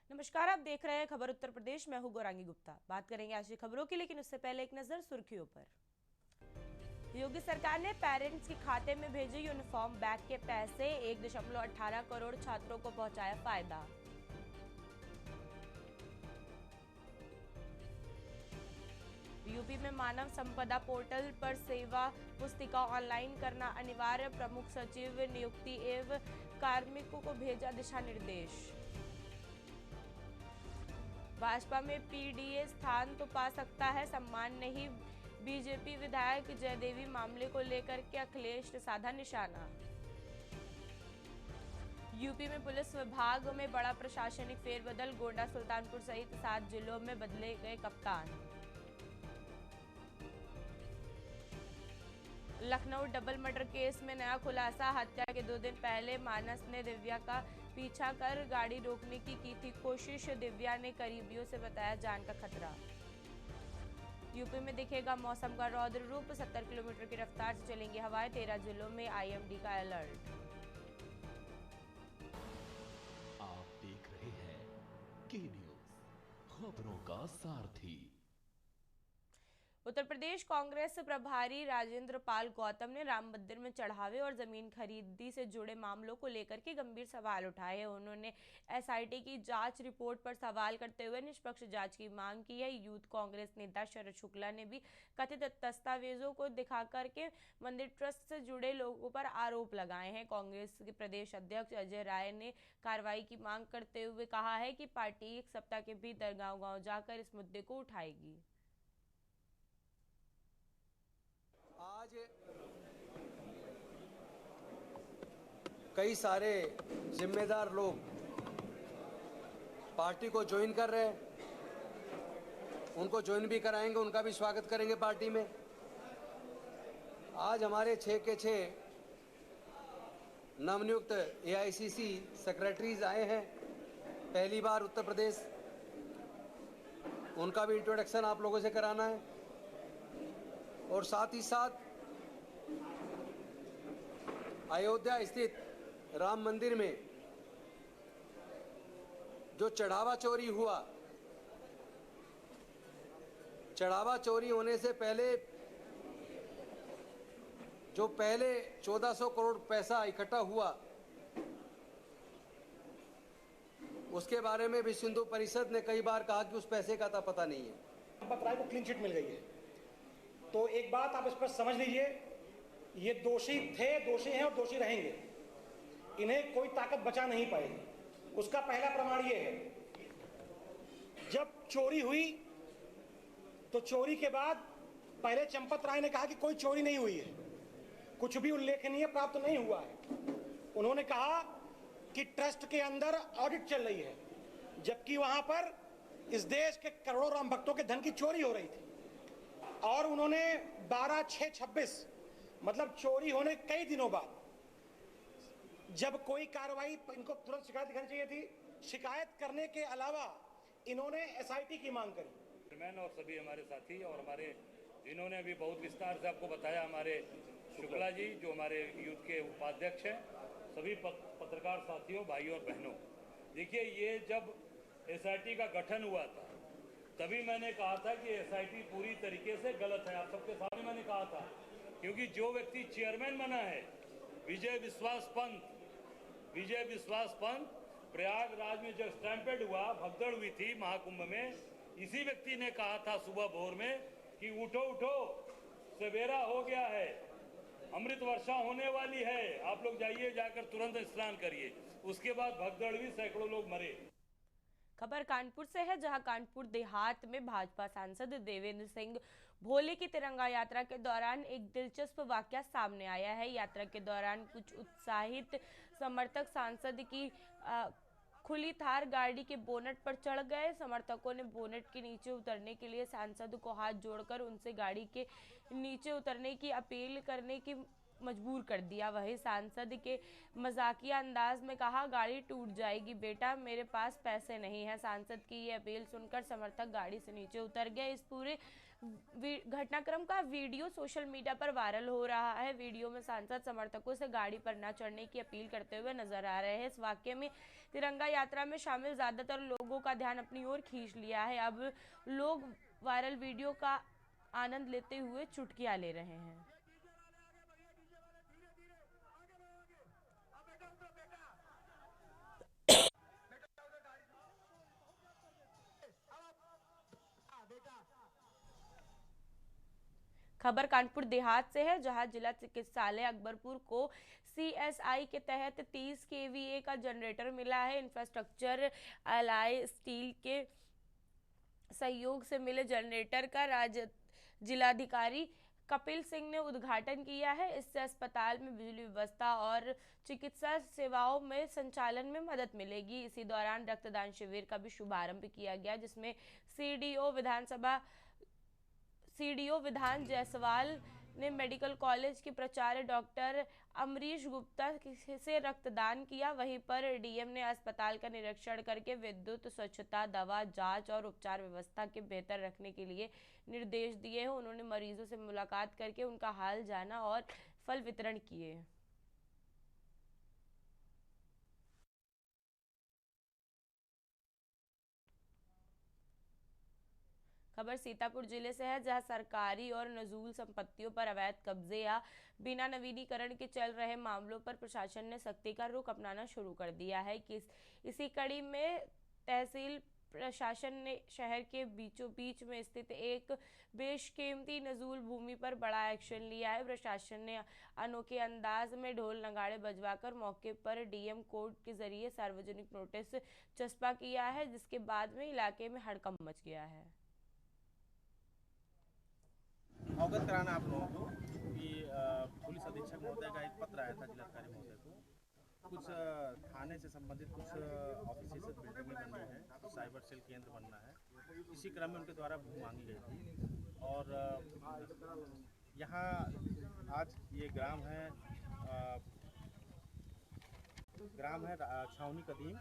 नमस्कार, आप देख रहे हैं खबर उत्तर प्रदेश। मैं हूं गौरांगी गुप्ता। बात करेंगे आज की खबरों की, लेकिन उससे पहले एक नजर सुर्खियों पर। योगी सरकार ने पेरेंट्स के खाते में भेजे यूनिफॉर्म बैग के पैसे। 1.18 करोड़ छात्रों को पहुंचाया फायदा। यूपी में मानव संपदा पोर्टल पर सेवा पुस्तिका ऑनलाइन करना अनिवार्य। प्रमुख सचिव नियुक्ति एवं कार्मिकों को भेजा दिशा निर्देश। भाजपा में पीडीए स्थान तो पा सकता है, सम्मान नहीं। बीजेपी विधायक जयदेवी मामले को लेकर के अखिलेश ने साधा निशाना। यूपी में पुलिस विभाग में बड़ा प्रशासनिक फेरबदल। गोंडा, सुल्तानपुर सहित 7 जिलों में बदले गए कप्तान। लखनऊ डबल मर्डर केस में नया खुलासा। हत्या के 2 दिन पहले मानस ने दिव्या का पीछा कर गाड़ी रोकने की थी कोशिश। दिव्या ने करीबियों से बताया जान का खतरा। यूपी में दिखेगा मौसम का रौद्र रूप। 70 किलोमीटर की रफ्तार से चलेंगी हवाएं। 13 जिलों में आईएमडी का अलर्ट। आप देख रहे हैं के न्यूज, खबरों का सारथी। उत्तर प्रदेश कांग्रेस प्रभारी राजेंद्र पाल गौतम ने राम मंदिर में चढ़ावे और जमीन खरीदी से जुड़े मामलों को लेकर के गंभीर सवाल उठाए हैं। उन्होंने एसआईटी की जांच रिपोर्ट पर सवाल करते हुए निष्पक्ष जांच की मांग की है। यूथ कांग्रेस नेता शरद शुक्ला ने भी कथित दस्तावेजों को दिखाकर के मंदिर ट्रस्ट से जुड़े लोगों पर आरोप लगाए हैं। कांग्रेस के प्रदेश अध्यक्ष अजय राय ने कार्रवाई की मांग करते हुए कहा है कि पार्टी 1 सप्ताह के भीतर गांव-गांव जाकर इस मुद्दे को उठाएगी। आज कई सारे जिम्मेदार लोग पार्टी को ज्वाइन कर रहे हैं, उनको ज्वाइन भी कराएंगे, उनका भी स्वागत करेंगे पार्टी में। आज हमारे 6 के 6 नवनियुक्त एआईसीसी सेक्रेटरीज आए हैं पहली बार उत्तर प्रदेश। उनका भी इंट्रोडक्शन आप लोगों से कराना है और साथ ही साथ अयोध्या स्थित राम मंदिर में जो चढ़ावा चोरी हुआ, चढ़ावा चोरी होने से पहले जो पहले 1400 करोड़ पैसा इकट्ठा हुआ, उसके बारे में विश्व हिंदू परिषद ने कई बार कहा कि उस पैसे का पता नहीं है। राय को क्लीन चिट मिल गई है, तो एक बात आप इस पर समझ लीजिए, ये दोषी थे, दोषी हैं और दोषी रहेंगे। इन्हें कोई ताकत बचा नहीं पाएगी। उसका पहला प्रमाण ये है, जब चोरी हुई तो चोरी के बाद पहले चंपत राय ने कहा कि कोई चोरी नहीं हुई है, कुछ भी उल्लेखनीय प्राप्त नहीं हुआ है। उन्होंने कहा कि ट्रस्ट के अंदर ऑडिट चल रही है, जबकि वहां पर इस देश के करोड़ों राम भक्तों के धन की चोरी हो रही थी। और उन्होंने 12/6/26 मतलब चोरी होने कई दिनों बाद जब कोई कार्रवाई, इनको तुरंत शिकायत दिखानी चाहिए थी। शिकायत करने के अलावा इन्होंने एसआईटी की मांग करी। चेयरमैन और सभी हमारे साथी और हमारे जिन्होंने अभी बहुत विस्तार से आपको बताया, हमारे शुक्ला जी जो हमारे यूथ के उपाध्यक्ष हैं, सभी पत्रकार साथियों, भाइयों और बहनों, देखिए ये जब एसआईटी का गठन हुआ था तभी मैंने कहा था कि एसआईटी पूरी तरीके से गलत है। आप सबके सामने मैंने कहा था, क्योंकि जो व्यक्ति चेयरमैन बना है विजय विश्वास पंत, प्रयागराज में जब स्टैंपेड हुआ, भगदड़ हुई थी महाकुंभ में, इसी व्यक्ति ने कहा था सुबह भोर में कि उठो उठो, सवेरा हो गया है, अमृत वर्षा होने वाली है, आप लोग जाइए, जाकर तुरंत स्नान करिए। उसके बाद भगदड़ हुई, सैकड़ों लोग मरे। खबर कानपुर से है, जहां कानपुर देहात में भाजपा सांसद देवेंद्र सिंह भोले की तिरंगा यात्रा के दौरान एक दिलचस्प वाकया सामने आया है। यात्रा के दौरान कुछ उत्साहित समर्थक सांसद की खुली थार गाड़ी के बोनट पर चढ़ गए। समर्थकों ने बोनट के नीचे उतरने के लिए सांसद को हाथ जोड़कर उनसे गाड़ी के नीचे उतरने की अपील करने की मजबूर कर दिया। वही सांसद के मजाकिया अंदाज में कहा, गाड़ी टूट जाएगी बेटा, मेरे पास पैसे नहीं है। सांसद की ये अपील सुनकर समर्थक गाड़ी से नीचे उतर गए। इस पूरे घटनाक्रम का वीडियो सोशल मीडिया पर वायरल हो रहा है। वीडियो में सांसद समर्थकों से गाड़ी पर न चढ़ने की अपील करते हुए नजर आ रहे हैं। इस वाकये में तिरंगा यात्रा में शामिल ज्यादातर लोगों का ध्यान अपनी ओर खींच लिया है। अब लोग वायरल वीडियो का आनंद लेते हुए चुटकियां ले रहे हैं। खबर कानपुर देहात से है, जहां जिला चिकित्सालय अकबरपुर को सीएसआई के तहत 30 केवीए का जनरेटर मिला है। इंफ्रास्ट्रक्चर एलाय स्टील के सहयोग से मिले जनरेटर का जिलाधिकारी कपिल सिंह ने उद्घाटन किया है। इससे अस्पताल में बिजली व्यवस्था और चिकित्सा सेवाओं में संचालन में मदद मिलेगी। इसी दौरान रक्तदान शिविर का भी शुभारंभ किया गया, जिसमें सीडीओ विधान जायसवाल ने मेडिकल कॉलेज के प्राचार्य डॉक्टर अमरीश गुप्ता से रक्तदान किया। वहीं पर डीएम ने अस्पताल का निरीक्षण करके विद्युत, स्वच्छता, दवा जांच और उपचार व्यवस्था के बेहतर रखने के लिए निर्देश दिए हैं। उन्होंने मरीजों से मुलाकात करके उनका हाल जाना और फल वितरण किए। खबर सीतापुर जिले से है, जहां सरकारी और नजूल संपत्तियों पर अवैध कब्जे या बिना नवीनीकरण के चल रहे मामलों पर प्रशासन ने सख्ती का रुख अपनाना शुरू कर दिया है। इसी कड़ी में तहसील प्रशासन ने शहर के बीचों बीच में स्थित एक बेशकीमती नजूल भूमि पर बड़ा एक्शन लिया है। प्रशासन ने अनोखे अंदाज में ढोल नगाड़े बजवाकर मौके पर डीएम कोर्ट के जरिए सार्वजनिक नोटिस चस्पा किया है, जिसके बाद में इलाके में हड़कंप मच गया है। अवगत कराना आप लोगों को कि पुलिस अधीक्षक महोदय का एक पत्र आया था जिलाधिकारी महोदय को। कुछ थाने से संबंधित कुछ ऑफिसेज बिल्डिंग बननी है, कुछ साइबर सेल केंद्र बनना है। इसी क्रम में उनके द्वारा भूमि मांगी गई थी। और यहाँ आज ये ग्राम है छावनी कदीम,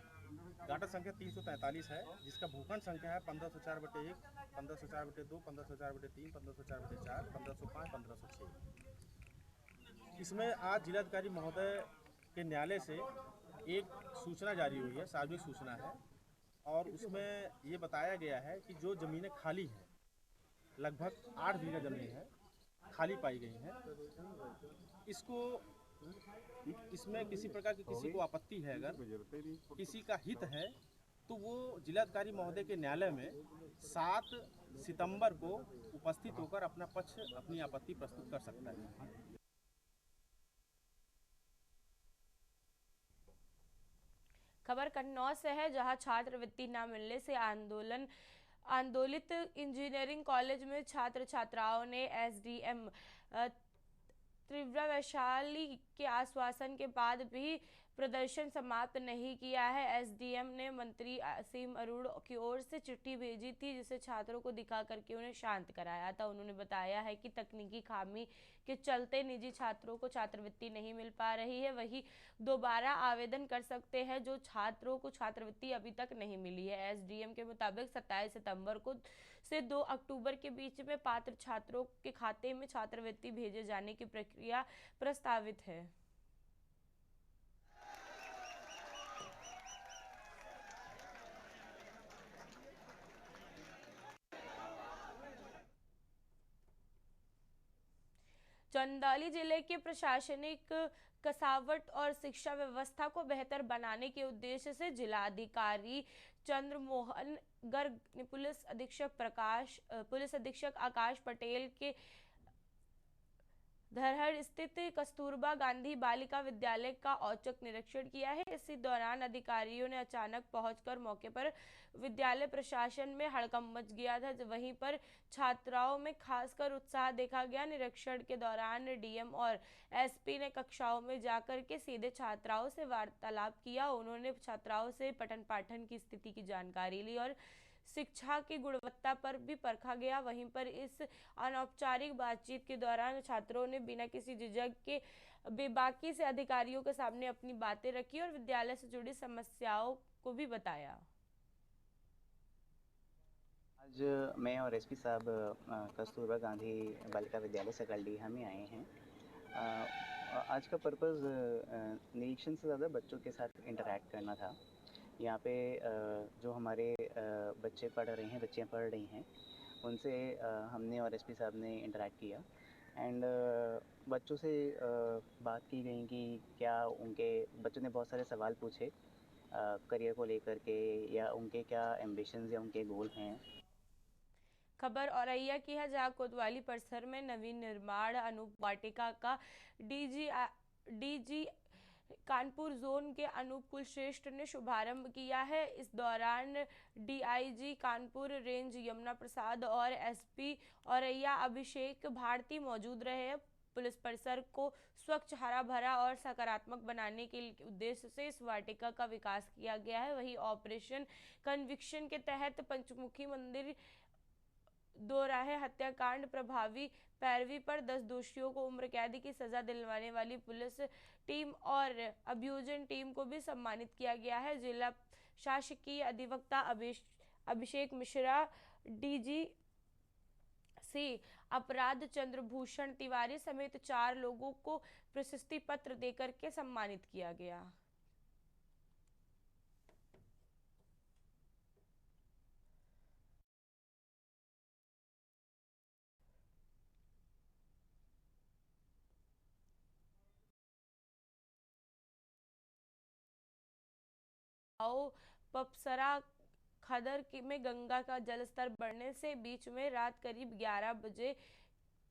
गाटा संख्या 343 है, जिसका भूखंड संख्या है 1504/1, 1504/2, 1504/3, 1504/4, 1505, 1506। इसमें आज जिलाधिकारी महोदय के न्यायालय से एक सूचना जारी हुई है, सार्वजनिक सूचना है, और उसमें ये बताया गया है कि जो ज़मीनें खाली हैं, लगभग 8 बीघा ज़मीन है, खाली पाई गई हैं। इसमें किसी प्रकार की किसी को आपत्ति है, अगर किसी का हित है, तो वो जिलाधिकारी महोदय के न्यायालय में 7 सितंबर को उपस्थित होकर अपना पक्ष, अपनी आपत्ति प्रस्तुत कर सकता है। खबर कन्नौज से है, जहां छात्रवृत्ति न मिलने से आंदोलित इंजीनियरिंग कॉलेज में छात्र छात्राओं ने एसडीएम त्रिपुरा वैशाली के आश्वासन के बाद भी प्रदर्शन समाप्त नहीं किया है। एसडीएम ने मंत्री असीम अरोड़ा की ओर से चिट्ठी भेजी थी, जिसे छात्रों को दिखा करके उन्हें शांत कराया था। उन्होंने बताया है कि तकनीकी खामी के चलते निजी छात्रों को छात्रवृत्ति नहीं मिल पा रही है, वही दोबारा आवेदन कर सकते हैं जो छात्रों को छात्रवृत्ति अभी तक नहीं मिली है। एसडीएम के मुताबिक 27 सितंबर को से 2 अक्टूबर के बीच में पात्र छात्रों के खाते में छात्रवृत्ति भेजे जाने की प्रक्रिया प्रस्तावित है। चंदौली जिले के प्रशासनिक कसावट और शिक्षा व्यवस्था को बेहतर बनाने के उद्देश्य से जिलाधिकारी चंद्रमोहन गर्ग ने पुलिस अधीक्षक आकाश पटेल के धरहर स्थित कस्तूरबा गांधी बालिका विद्यालय का औचक निरीक्षण किया है। इसी दौरान अधिकारियों ने अचानक पहुंचकर मौके पर विद्यालय प्रशासन में हड़कंप मच गया था। वहीं पर छात्राओं में खासकर उत्साह देखा गया। निरीक्षण के दौरान डीएम और एसपी ने कक्षाओं में जाकर के सीधे छात्राओं से वार्तालाप किया। उन्होंने छात्राओं से पठन पाठन की स्थिति की जानकारी ली और शिक्षा की गुणवत्ता पर भी परखा गया। वहीं पर इस अनौपचारिक बातचीत के दौरान छात्रों ने बिना किसी झिझक के बेबाकी से अधिकारियों के सामने अपनी बातें रखी और विद्यालय से जुड़ी समस्याओं को भी बताया। आज मैं और एसपी साहब कस्तूरबा गांधी बालिका विद्यालय सकलडीहा में आए हैं। आज का पर्पज़ निरीक्षण से ज़्यादा बच्चों के साथ इंटरेक्ट करना था। यहाँ पे जो हमारे बच्चे पढ़ रहे हैं, बच्चियाँ पढ़ रही हैं, उनसे हमने और एसपी साहब ने इंटरेक्ट किया एंड बच्चों से बात की गई कि क्या उनके बच्चों ने बहुत सारे सवाल पूछे करियर को लेकर के, या उनके क्या एम्बिशंस या उनके गोल हैं। खबर औरैया की है, जहां कोतवाली परिसर में नवीन निर्माण अनूप वाटिका का डीजी कानपुर जोन के अनूप कुलश्रेष्ठ ने शुभारंभ किया है। इस दौरान डीआईजी कानपुर रेंज यमुना प्रसाद और एसपी औरैया अभिषेक भारती मौजूद रहे। पुलिस परिसर को स्वच्छ, हरा भरा और सकारात्मक बनाने के उद्देश्य से इस वाटिका का विकास किया गया है। वहीं ऑपरेशन कन्विक्शन के तहत पंचमुखी मंदिर दोराहे हत्याकांड प्रभावी पैरवी पर 10 दोषियों को उम्र कैद की सजा दिलवाने वाली पुलिस टीम और अभियोजन टीम को भी सम्मानित किया गया है। जिला शासकीय अधिवक्ता अभिषेक मिश्रा, डीजी सी अपराध चंद्रभूषण तिवारी समेत 4 लोगों को प्रशस्ति पत्र देकर के सम्मानित किया गया। पपसरा खदर में गंगा का जलस्तर बढ़ने से बीच में रात करीब 11 बजे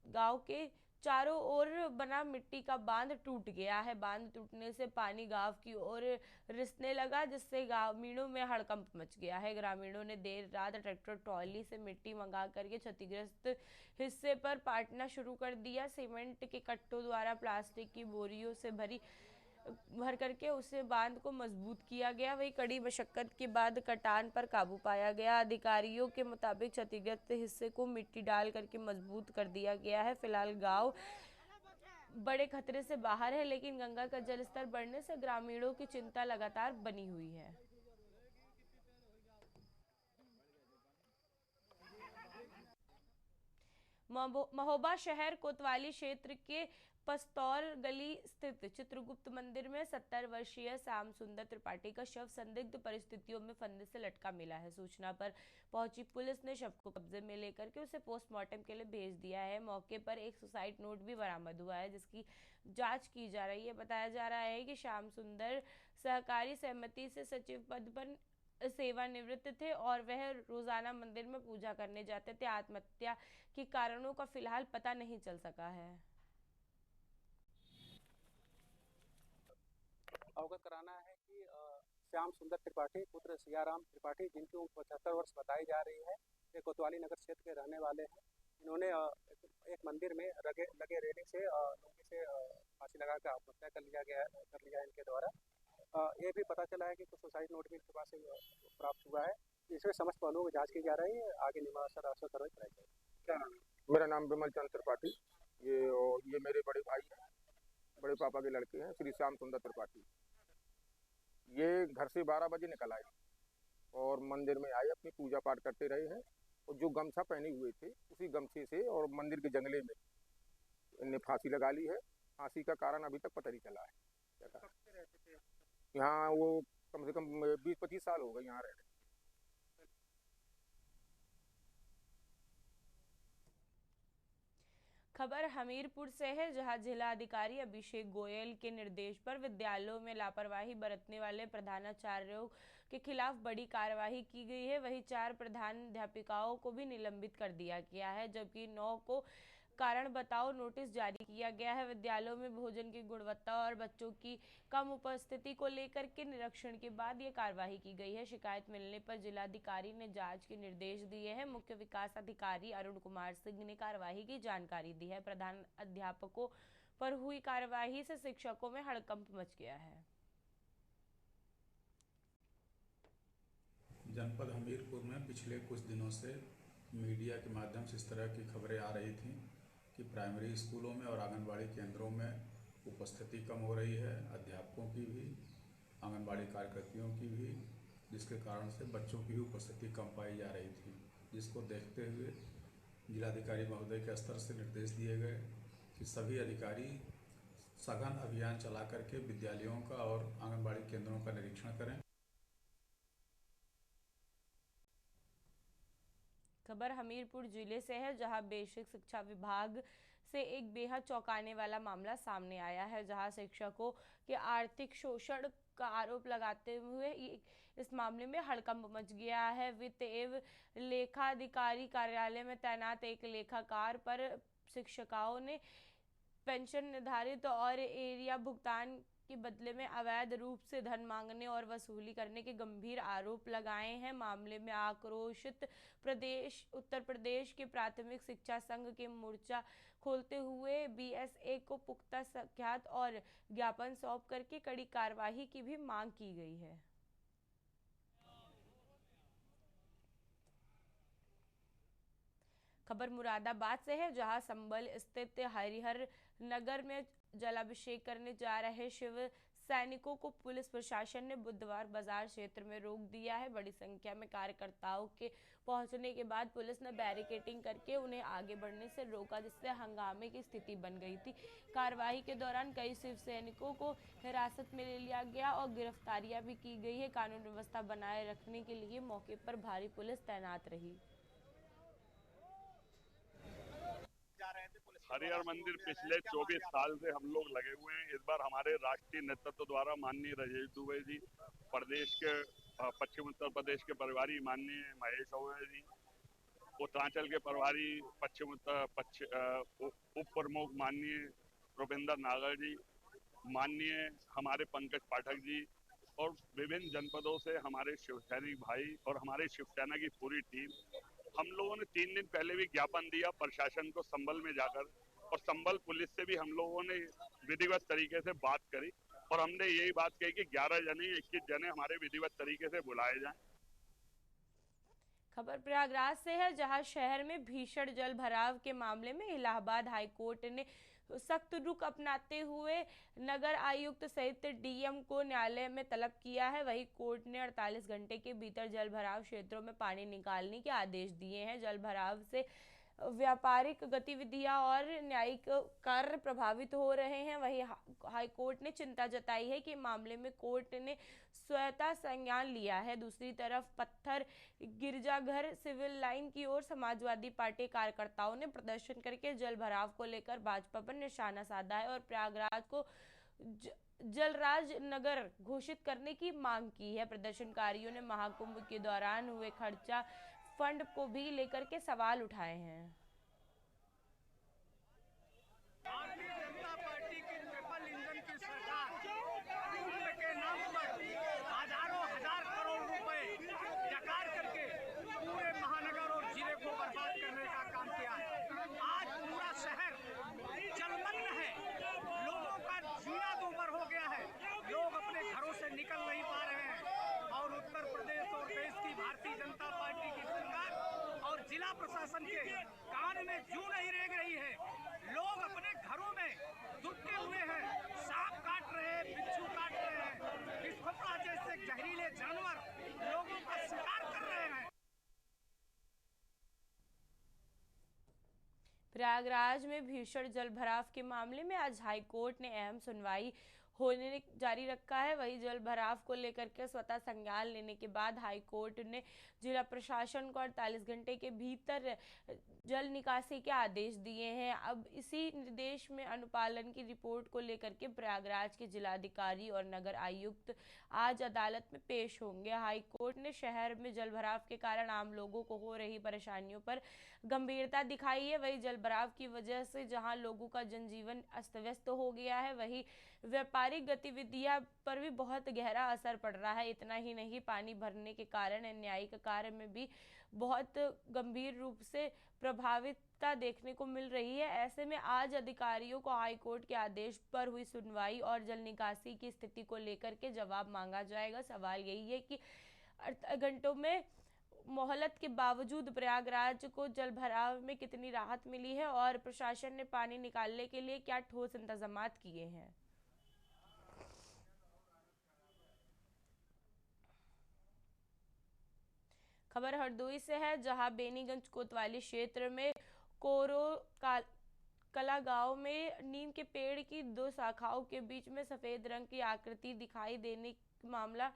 गांव के चारों ओर बना मिट्टी का बांध टूट गया है। बांध टूटने से पानी गांव की ओर रिसने लगा, जिससे ग्रामीणों में हड़कंप मच गया है। ग्रामीणों ने देर रात ट्रैक्टर ट्रॉली से मिट्टी मंगा करके क्षतिग्रस्त हिस्से पर पाटना शुरू कर दिया। सीमेंट के कट्टों द्वारा प्लास्टिक की बोरियों से भर करके उसे बांध को मजबूत किया गया। वही कड़ी मशक्कत के बाद कटान पर काबू पाया गया। अधिकारियों के मुताबिक क्षतिग्रस्त हिस्से को मिट्टी डाल करके मजबूत कर दिया गया है। फिलहाल गांव बड़े खतरे से बाहर है, लेकिन गंगा का जलस्तर बढ़ने से ग्रामीणों की चिंता लगातार बनी हुई है। महोबा शहर कोतवाली क्षेत्र के पस्तौर गली स्थित चित्रगुप्त मंदिर में 70 वर्षीय श्याम सुंदर त्रिपाठी का शव संदिग्ध परिस्थितियों में फंदे से लटका मिला है। सूचना पर पहुंची पुलिस ने शव को कब्जे में लेकर के उसे पोस्टमार्टम के लिए भेज दिया है। मौके पर एक सुसाइड नोट भी बरामद हुआ है, जिसकी जांच की जा रही है। बताया जा रहा है कि श्याम सुंदर सहकारी सहमति से सचिव पद पर सेवानिवृत्त थे और वह रोजाना मंदिर में पूजा करने जाते थे। आत्महत्या के कारणों का फिलहाल पता नहीं चल सका है। अवगत कराना है कि श्याम सुंदर त्रिपाठी पुत्र सियाराम त्रिपाठी, जिनकी उम्र 75 वर्ष बताई जा रही है, ये कोतवाली नगर क्षेत्र के रहने वाले हैं। इन्होंने एक मंदिर में लगे रेलिंग से लुंगी से फांसी लगा कर आत्महत्या कर लिया इनके द्वारा। ये भी पता चला है कि कुछ सुसाइड नोट भी इनके पास प्राप्त हुआ है। इसमें समस्त पहलुओं की जाँच की जा रही है। आगे निवासर आश्वासन कराई जाएगी। क्या नाम है? मेरा नाम विमल चंद्र त्रिपाठी। ये मेरे बड़े भाई हैं, बड़े पापा के लड़के हैं, श्री श्याम सुंदर त्रिपाठी। ये घर से 12 बजे निकल आए और मंदिर में आए, अपनी पूजा पाठ करते रहे हैं। और जो गमछा पहने हुए थे, उसी गमछे से और मंदिर के जंगले में इन्हें फांसी लगा ली है। फांसी का कारण अभी तक पता नहीं चला है। यहाँ वो कम से कम 20-25 साल हो गए यहाँ रह रहे। खबर हमीरपुर से है, जहां जिला अधिकारी अभिषेक गोयल के निर्देश पर विद्यालयों में लापरवाही बरतने वाले प्रधानाचार्यों के खिलाफ बड़ी कार्रवाई की गई है। वहीं 4 प्रधानाध्यापिकाओं को भी निलंबित कर दिया गया है, जबकि 9 को कारण बताओ नोटिस जारी किया गया है। विद्यालयों में भोजन की गुणवत्ता और बच्चों की कम उपस्थिति को लेकर के निरीक्षण के बाद ये कार्रवाई की गई है। शिकायत मिलने पर जिलाधिकारी ने जांच के निर्देश दिए हैं। मुख्य विकास अधिकारी अरुण कुमार सिंह ने कार्रवाई की जानकारी दी है। प्रधान अध्यापकों पर हुई कार्रवाई से शिक्षकों में हड़कंप मच गया है। जनपद हमीरपुर में में पिछले कुछ दिनों से मीडिया के माध्यम से इस तरह की खबरें आ रही थी कि प्राइमरी स्कूलों में और आंगनबाड़ी केंद्रों में उपस्थिति कम हो रही है, अध्यापकों की भी, आंगनबाड़ी कार्यकर्तियों की भी, जिसके कारण से बच्चों की भी उपस्थिति कम पाई जा रही थी, जिसको देखते हुए जिलाधिकारी महोदय के स्तर से निर्देश दिए गए कि सभी अधिकारी सघन अभियान चला करके विद्यालयों का और आंगनबाड़ी केंद्रों का निरीक्षण करें। खबर हमीरपुर जिले से है, जहां बेसिक शिक्षा विभाग से एक बेहद चौंकाने वाला मामला सामने आया है, जहां शिक्षकों के आर्थिक शोषण का आरोप लगाते हुए इस मामले में हड़कंप मच गया है। वित्त एवं लेखाधिकारी कार्यालय में तैनात एक लेखाकार पर शिक्षिकाओं ने पेंशन निर्धारित और एरिया भुगतान के बदले में अवैध रूप से धन मांगने और वसूली करने के गंभीर आरोप लगाए हैं। मामले में आक्रोशित उत्तर प्रदेश के प्राथमिक शिक्षा संघ के मोर्चा खोलते हुए बीएसए को पुख्ता संज्ञान और ज्ञापन सौंप करके कड़ी कार्रवाई की भी मांग की गई है। खबर मुरादाबाद से है, जहां संभल स्थित हरिहर नगर में जलाभिषेक करने जा रहे शिव सैनिकों को पुलिस प्रशासन ने बुधवार बाजार क्षेत्र में रोक दिया है। बड़ी संख्या में कार्यकर्ताओं के पहुंचने के बाद पुलिस ने बैरिकेडिंग करके उन्हें आगे बढ़ने से रोका, जिससे हंगामे की स्थिति बन गई थी। कार्रवाई के दौरान कई शिव सैनिकों को हिरासत में ले लिया गया और गिरफ्तारियां भी की गई है। कानून व्यवस्था बनाए रखने के लिए मौके पर भारी पुलिस तैनात रही। हरिहर मंदिर पिछले 24 साल से हम लोग लगे हुए हैं। इस बार हमारे राष्ट्रीय नेतृत्व द्वारा माननीय राजेश दुबे जी, प्रदेश के पश्चिम उत्तर प्रदेश के प्रभारी माननीय महेश अरोड़ा जी, उत्तरांचल के प्रभारी उप प्रमुख माननीय रुपिंदर नागर जी, माननीय हमारे पंकज पाठक जी और विभिन्न जनपदों से हमारे शिव सैनिक भाई और हमारे शिवसेना की पूरी टीम, हम लोगों ने 3 दिन पहले भी ज्ञापन दिया प्रशासन को संभल में जाकर, और संभल पुलिस से भी हम लोगों ने विधिवत तरीके से बात करी और हमने यही बात कही कि 11 जने 21 जने हमारे विधिवत तरीके से बुलाए जाएं। खबर प्रयागराज से है, जहां शहर में भीषण जल भराव के मामले में इलाहाबाद हाईकोर्ट ने सख्त रुख अपनाते हुए नगर आयुक्त सहित डीएम को न्यायालय में तलब किया है। वहीं कोर्ट ने 48 घंटे के भीतर जल भराव क्षेत्रों में पानी निकालने के आदेश दिए हैं। जल भराव से व्यापारिक गतिविधियां और न्यायिक कार्य प्रभावित हो रहे हैं। वहीं हाईकोर्ट ने चिंता जताई है कि मामले में कोर्ट ने स्वतः संज्ञान लिया है। दूसरी तरफ पत्थर गिरजाघर सिविल लाइन की ओर समाजवादी पार्टी कार्यकर्ताओं ने प्रदर्शन करके जल भराव को लेकर भाजपा पर निशाना साधा है और प्रयागराज को जलराज नगर घोषित करने की मांग की है। प्रदर्शनकारियों ने महाकुंभ के दौरान हुए खर्चा फंड को भी लेकर के सवाल उठाए हैं। भारतीय जनता पार्टी की ट्रिपल इंजन की सरकार कुंभ के नाम पर हजारों हजार करोड़ रुपए जकार करके पूरे महानगर और जिले को बर्बाद करने का काम किया है। आज पूरा शहर जलमग्न है, लोगों का जीना दूभर हो गया है, लोग अपने घरों से निकल नहीं पा रहे हैं और उत्तर प्रदेश और देश की भारतीय जनता पार्टी की सरकार और जिला प्रशासन के कान में जूं नहीं रेंग रही है। लोग अपने घरों में दुबके हुए हैं, सांप काट रहे हैं, बिच्छू काट रहे हैं, बिस्फोफड़ा जैसे जहरीले जानवर लोगों का शिकार कर रहे हैं। प्रयागराज में भीषण जलभराव के मामले में आज हाईकोर्ट ने अहम सुनवाई होने जारी रखा है। वही जल भराव को लेकर के स्वतः संज्ञान लेने के बाद हाईकोर्ट ने जिला प्रशासन को 48 घंटे के भीतर जल निकासी के आदेश दिए हैं। अब इसी निर्देश में अनुपालन की रिपोर्ट को लेकर के प्रयागराज के जिलाधिकारी और नगर आयुक्त आज अदालत में पेश होंगे। हाईकोर्ट ने शहर में जल भराव के कारण आम लोगों को हो रही परेशानियों पर गंभीरता दिखाई है। वही जल भराव की वजह से जहां लोगों का जनजीवन अस्त व्यस्त हो गया है, वही व्यापारिक गतिविधियां पर भी बहुत गहरा असर पड़ रहा है। इतना ही नहीं, पानी भरने के कारण न्यायिक कार्य में भी बहुत गंभीर रूप से प्रभावितता देखने को मिल रही है। ऐसे में आज अधिकारियों को हाईकोर्ट के आदेश पर हुई सुनवाई और जल निकासी की स्थिति को लेकर के जवाब मांगा जाएगा। सवाल यही है कि 48 घंटों में मोहलत के बावजूद प्रयागराज को जलभराव में कितनी राहत मिली है और प्रशासन ने पानी निकालने के लिए क्या ठोस इंतजामात किए हैं। खबर हरदोई से है, जहां बेनीगंज कोतवाली क्षेत्र में कला गांव में नीम के पेड़ की दो शाखाओं के बीच में सफेद रंग की आकृति दिखाई देने का मामला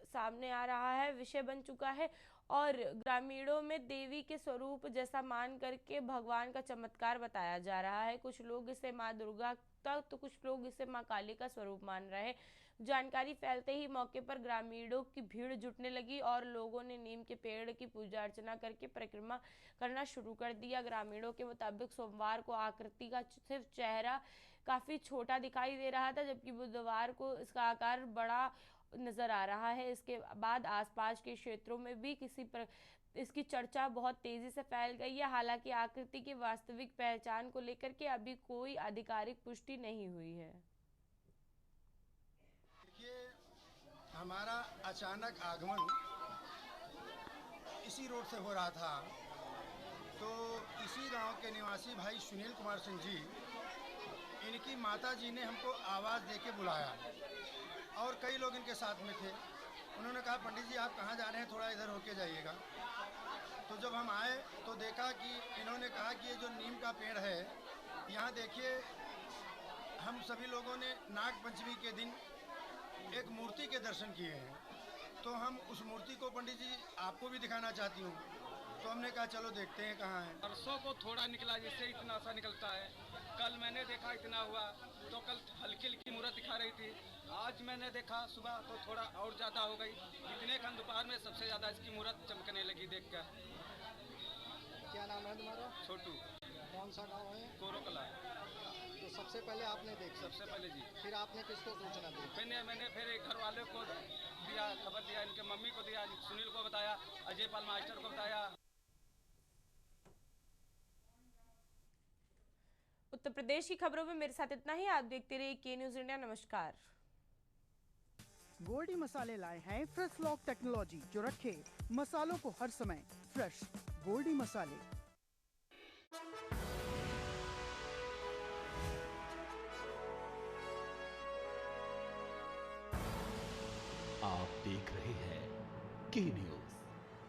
सामने आ रहा है, विषय बन चुका है और ग्रामीणों में देवी के स्वरूप जैसा मान करके भगवान का चमत्कार बताया जा रहा है। कुछ लोग इसे मां दुर्गा का तो कुछ लोग इसे मां काली का स्वरूप मान रहे हैं। जानकारी फैलते ही मौके पर ग्रामीणों की भीड़ जुटने लगी और लोगों ने नीम के पेड़ की पूजा अर्चना करके परिक्रमा करना शुरू कर दिया। ग्रामीणों के मुताबिक सोमवार को आकृति का सिर्फ चेहरा काफी छोटा दिखाई दे रहा था, जबकि बुधवार को इसका आकार बड़ा नजर आ रहा है। इसके बाद आसपास के क्षेत्रों में भी इसकी चर्चा बहुत तेजी से फैल गई है। हालांकि आकृति की वास्तविक पहचान को लेकर के अभी कोई आधिकारिक पुष्टि नहीं हुई है। देखिए, हमारा अचानक आगमन इसी रोड से हो रहा था, तो इसी गांव के निवासी भाई सुनील कुमार सिंह जी, इनकी माता जी ने हमको आवाज़ देके बुलाया और कई लोग इनके साथ में थे। उन्होंने कहा, पंडित जी आप कहाँ जा रहे हैं, थोड़ा इधर होके जाइएगा। तो जब हम आए तो देखा कि इन्होंने कहा कि ये जो नीम का पेड़ है, यहाँ देखिए हम सभी लोगों ने नाग पंचमी के दिन एक मूर्ति के दर्शन किए हैं, तो हम उस मूर्ति को पंडित जी आपको भी दिखाना चाहती हूँ। तो हमने कहा चलो देखते हैं कहाँ है। परसों को थोड़ा निकला, जिससे इतना सा निकलता है। कल मैंने देखा इतना हुआ, तो कल हल्की हल्की मूर्त दिखा रही थी। आज मैंने देखा सुबह तो थोड़ा और ज़्यादा हो गई। इतने खन दोपहर में सबसे ज़्यादा इसकी मूर्त चमकने लगी देख कर। क्या नाम है तुम्हारा? छोटू। कौन सा गांव है? कोरोकला। तो सबसे पहले आपने देखा? सबसे पहले जी। फिर आपने किसको सूचना दी? मैंने फिर एक घर वाले को दिया, खबर दिया, इनके मम्मी को दिया, सुनील को बताया, अजय पाल मास्टर को बताया। उत्तर प्रदेश की खबरों में मेरे साथ इतना ही। आप देखते रहिए के न्यूज़ इंडिया। नमस्कार। गोल्डी मसाले लाए हैं फ्रेश लॉक टेक्नोलॉजी, जो रखे मसालों को हर समय फ्रेश। गोल्डी मसाले। आप देख रहे हैं के न्यूज़,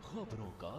खबरों का